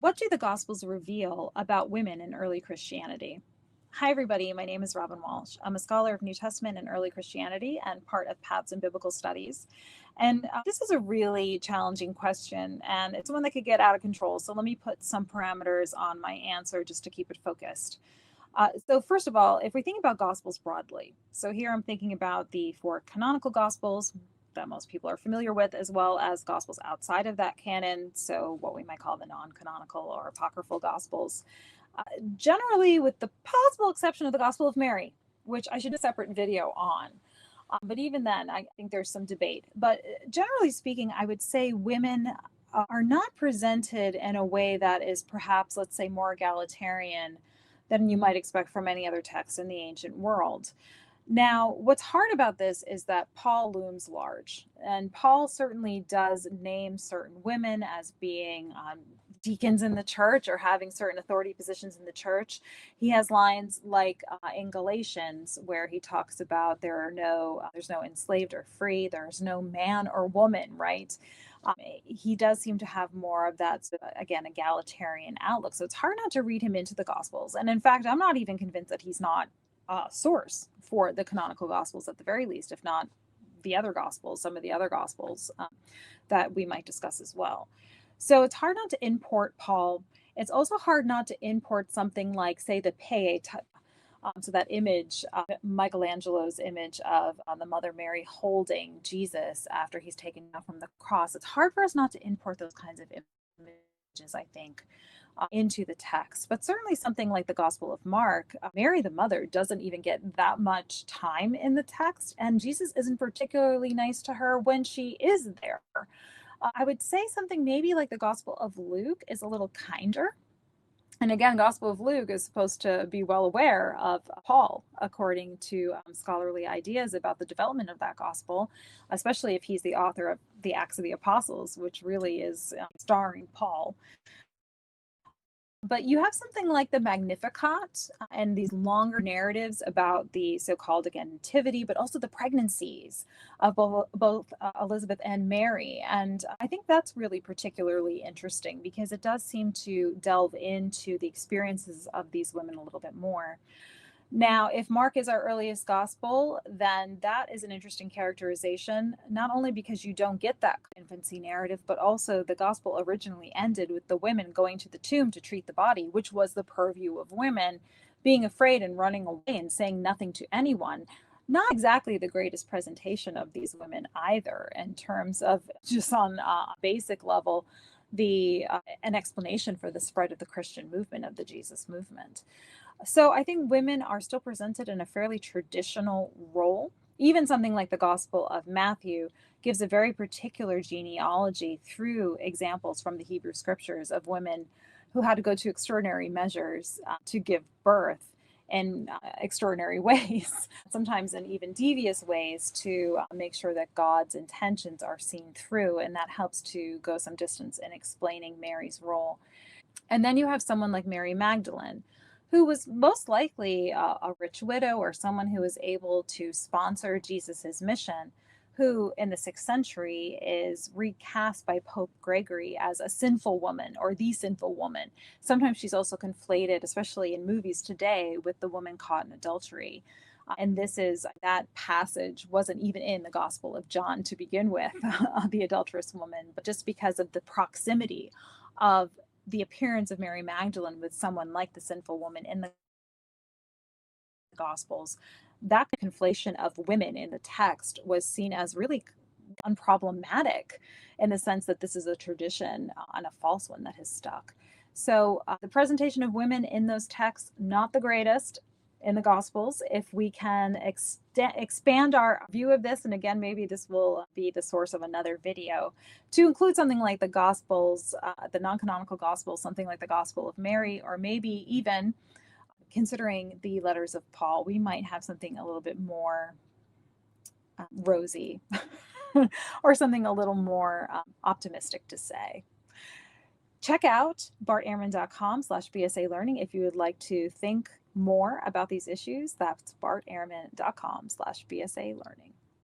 What do the Gospels reveal about women in early Christianity? Hi, everybody. My name is Robyn Walsh. I'm a scholar of New Testament and early Christianity and part of Paths in Biblical Studies. And this is a really challenging question, and it's one that could get out of control. So let me put some parameters on my answer just to keep it focused. So, first of all, if we think about Gospels broadly, so here I'm thinking about the four canonical Gospels that most people are familiar with, as well as Gospels outside of that canon, so what we might call the non canonical or apocryphal Gospels. Uh, Generally, with the possible exception of the Gospel of Mary, which I should do a separate video on. But even then, I think there's some debate. But generally speaking, I would say women are not presented in a way that is perhaps, let's say, more egalitarian than you might expect from any other text in the ancient world. Now, what's hard about this is that Paul looms large, and Paul certainly does name certain women as being deacons in the church or having certain authority positions in the church. He has lines like in Galatians where he talks about there's no enslaved or free, there's no man or woman, right? He does seem to have more of that, again, egalitarian outlook. So it's hard not to read him into the Gospels. And in fact, I'm not even convinced that he's not source for the canonical Gospels at the very least, if not the other Gospels, some of the other Gospels that we might discuss as well. So it's hard not to import Paul. It's also hard not to import something like, say, the Pieta. So that image, Michelangelo's image of the Mother Mary holding Jesus after he's taken down from the cross. It's hard for us not to import those kinds of images, I think, into the text. But certainly something like the Gospel of Mark, Mary the mother doesn't even get that much time in the text, and Jesus isn't particularly nice to her when she is there. I would say something maybe like the Gospel of Luke is a little kinder. And again, Gospel of Luke is supposed to be well aware of Paul, according to scholarly ideas about the development of that gospel, especially if he's the author of the Acts of the Apostles, which really is starring Paul. But you have something like the Magnificat and these longer narratives about the so-called, again, nativity, but also the pregnancies of both Elizabeth and Mary. And I think that's really particularly interesting because it does seem to delve into the experiences of these women a little bit more. Now, if Mark is our earliest gospel, then that is an interesting characterization, not only because you don't get that infancy narrative, but also the gospel originally ended with the women going to the tomb to treat the body, which was the purview of women, being afraid and running away and saying nothing to anyone. Not exactly the greatest presentation of these women either, in terms of just on a basic level, an explanation for the spread of the Christian movement, of the Jesus movement. So I think women are still presented in a fairly traditional role. Even something like the Gospel of Matthew gives a very particular genealogy through examples from the Hebrew scriptures of women who had to go to extraordinary measures to give birth in extraordinary ways, sometimes in even devious ways, to make sure that God's intentions are seen through. And that helps to go some distance in explaining Mary's role. And then you have someone like Mary Magdalene, who was most likely a rich widow or someone who was able to sponsor Jesus's mission, who in the 6th century is recast by Pope Gregory as a sinful woman or the sinful woman. Sometimes she's also conflated, especially in movies today, with the woman caught in adultery. And that passage wasn't even in the Gospel of John to begin with, the adulterous woman, but just because of the proximity of the appearance of Mary Magdalene with someone like the sinful woman in the Gospels, that conflation of women in the text was seen as really unproblematic in the sense that this is a tradition and a false one that has stuck. So the presentation of women in those texts, not the greatest in the Gospels. If we can expand our view of this, and again, maybe this will be the source of another video, to include something like the Gospels, the non-canonical Gospels, something like the Gospel of Mary, or maybe even considering the letters of Paul, we might have something a little bit more rosy or something a little more optimistic to say. Check out bartehrman.com/BSA Learning if you would like to think more about these issues. That's bartehrman.com/BSA Learning.